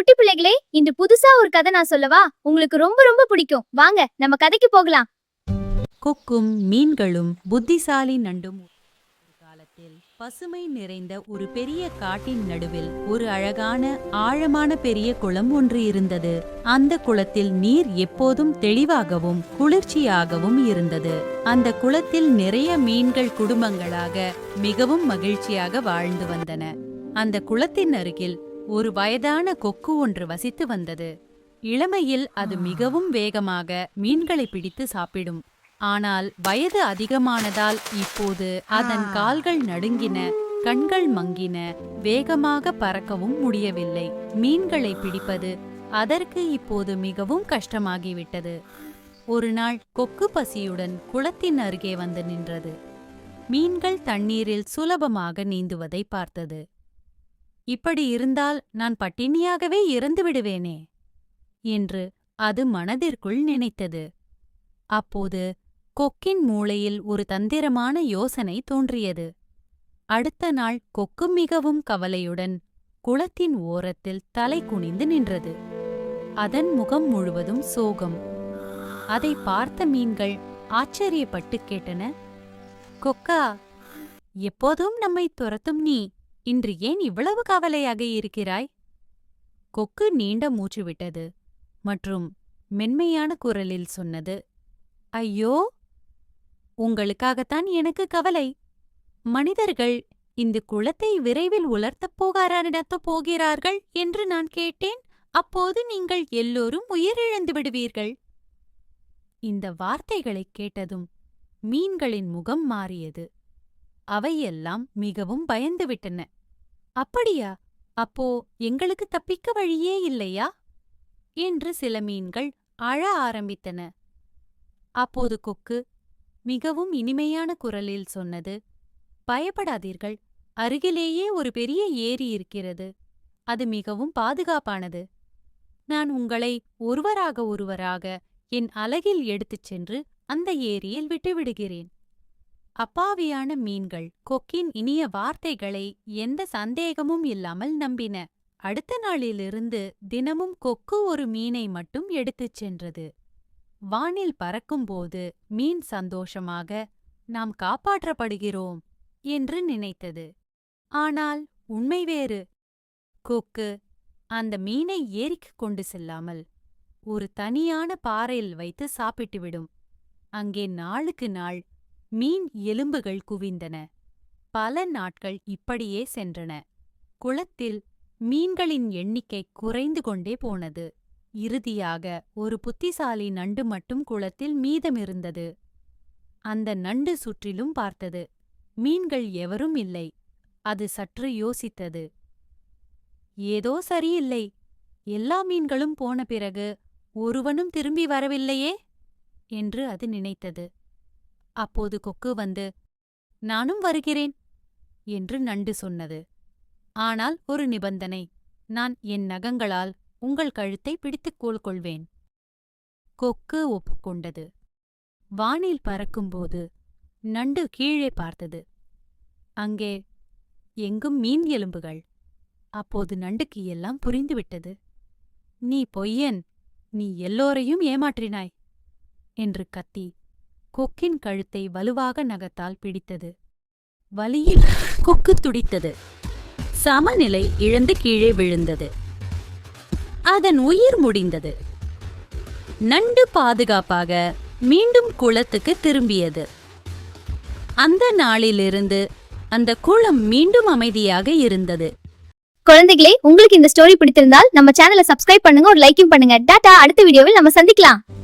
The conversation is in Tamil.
குட்டி பிள்ளைகளே, இன்று புதுசா ஒரு கதை நான் சொல்லவா? உங்களுக்கு ரொம்ப ரொம்ப பிடிக்கும். வாங்க நம்ம கதைக்கு போகலாம். கொக்கும் மீன்களும் புத்திசாலி நண்டும். ஒரு காலத்தில் பசுமை நிறைந்த ஒரு பெரிய காட்டின் நடுவில் ஒரு அழகான ஆழமான பெரிய குளம் ஒன்று இருந்தது. அந்த குளத்தில் நீர் எப்போதும் தெளிவாகவும் குளிர்ச்சியாகவும் இருந்தது. அந்த குளத்தில் நிறைய மீன்கள் குடும்பங்களாக மிகவும் மகிழ்ச்சியாக வாழ்ந்து வந்தன. அந்த குளத்தின் அருகில் ஒரு வயதான கொக்கு ஒன்று வசித்து வந்தது. இளமையில் அது மிகவும் வேகமாக மீன்களை பிடித்து சாப்பிடும். ஆனால் வயது அதிகமானதால் இப்போது அதன் கால்கள் நடுங்கின, கண்கள் மங்கின, வேகமாக பறக்கவும் முடியவில்லை. மீன்களை பிடிப்பது அதற்கு இப்போது மிகவும் கஷ்டமாகிவிட்டது. ஒரு நாள் கொக்கு பசியுடன் குளத்தின் அருகே வந்து நின்றது. மீன்கள் தண்ணீரில் சுலபமாக நீந்துவதை பார்த்தது. இப்படி இருந்தால் நான் பட்டினியாகவே இறந்து விடுவேனே என்று அது மனதிற்குள் நினைத்தது. அப்போது கொக்கின் மூளையில் ஒரு தந்திரமான யோசனை தோன்றியது. அடுத்த நாள் கொக்கு மிகவும் கவலையுடன் குளத்தின் ஓரத்தில் தலை குனிந்து நின்றது. அதன் முகம் முழுவதும் சோகம். அதை பார்த்த மீன்கள் ஆச்சரியப்பட்டு கேட்டன, கொக்கா, எப்போதும் நம்மை துரத்தும் நீ இன்று ஏன் இவ்வளவு கவலையாக இருக்கிறாய்? கொக்கு நீண்ட மூச்சு விட்டது மற்றும் மென்மையான குரலில் சொன்னது, ஐயோ, உங்களுக்காகத்தான் எனக்கு கவலை. மனிதர்கள் இந்த குளத்தை விரைவில் உலர்த்தப் போகிறார்கள் என்று நான் கேட்டேன். அப்போது நீங்கள் எல்லோரும் உயிரிழந்து விடுவீர்கள். இந்த வார்த்தைகளைக் கேட்டதும் மீன்களின் முகம் மாறியது. அவையெல்லாம் மிகவும் பயந்துவிட்டன. அப்படியா? அப்போ எங்களுக்கு தப்பிக்க வழியே இல்லையா என்று சில மீன்கள் அழ ஆரம்பித்தன. அப்போது கொக்கு மிகவும் இனிமையான குரலில் சொன்னது, பயப்படாதீர்கள், அருகிலேயே ஒரு பெரிய ஏரி இருக்கிறது. அது மிகவும் பாதுகாப்பானது. நான் உங்களை ஒருவராக என் அலகில் எடுத்துச் சென்று அந்த ஏரியில் விட்டுவிடுகிறேன். அப்பாவியான மீன்கள் கொக்கின் இனிய வார்த்தைகளை எந்த சந்தேகமும் இல்லாமல் நம்பின. அடுத்த நாளிலிருந்து தினமும் கொக்கு ஒரு மீனை மட்டும் எடுத்துச் சென்றது. வானில் பறக்கும்போது மீன் சந்தோஷமாக நாம் காப்பாற்றப்படுகிறோம் என்று நினைத்தது. ஆனால் உண்மை வேறு. கொக்கு அந்த மீனை ஏரிக்கு கொண்டு செல்லாமல் ஒரு தனியான பாறையில் வைத்து சாப்பிட்டுவிடும். அங்கே நாளுக்கு நாள் மீன் எலும்புகள் குவிந்தன. பல நாட்கள் இப்படியே சென்றன. குளத்தில் மீன்களின் எண்ணிக்கை குறைந்து கொண்டே போனது. இறுதியாக ஒரு புத்திசாலி நண்டு மட்டும் குளத்தில் மீதமிருந்தது. அந்த நண்டு சுற்றிலும் பார்த்தது. மீன்கள் எவரும் இல்லை. அது சற்று யோசித்தது. ஏதோ சரியில்லை. எல்லா மீன்களும் போன பிறகு ஒருவனும் திரும்பி வரவில்லையே என்று அது நினைத்தது. அப்போது கொக்கு வந்து, நானும் வருகிறேன் என்று நண்டு சொன்னது. ஆனால் ஒரு நிபந்தனை, நான் என் நகங்களால் உங்கள் கழுத்தை பிடித்துக் கொள்வேன். கொக்கு ஒப்புக்கொண்டது. வானில் பறக்கும்போது நண்டு கீழே பார்த்தது. அங்கே எங்கும் மீன் எலும்புகள். அப்போது நண்டுக்கு எல்லாம் புரிந்துவிட்டது. நீ பொய்யன், நீ எல்லோரையும் ஏமாற்றினாய் என்று கத்தி கொக்கின் கழுத்தை வலுவாக நகத்தால் பிடித்தது. வலியில் கொக்கு துடித்தது. சமநிலை இழந்து கீழே விழுந்தது. அதன் உயிர் முடிந்தது. நண்டு பாதுகாப்பாக மீண்டும் குளத்துக்கு திரும்பியது. அந்த நாளிலிருந்து அந்த குளம் மீண்டும் அமைதியாக இருந்தது. குழந்தைகளே, உங்களுக்கு இந்த ஸ்டோரி பிடித்திருந்தால் நம்ம சேனலை சப்ஸ்கிரைப் பண்ணுங்க, ஒரு லைக்கும் பண்ணுங்க. டாடா, அடுத்த வீடியோவில் நம்ம சந்திக்கலாம்.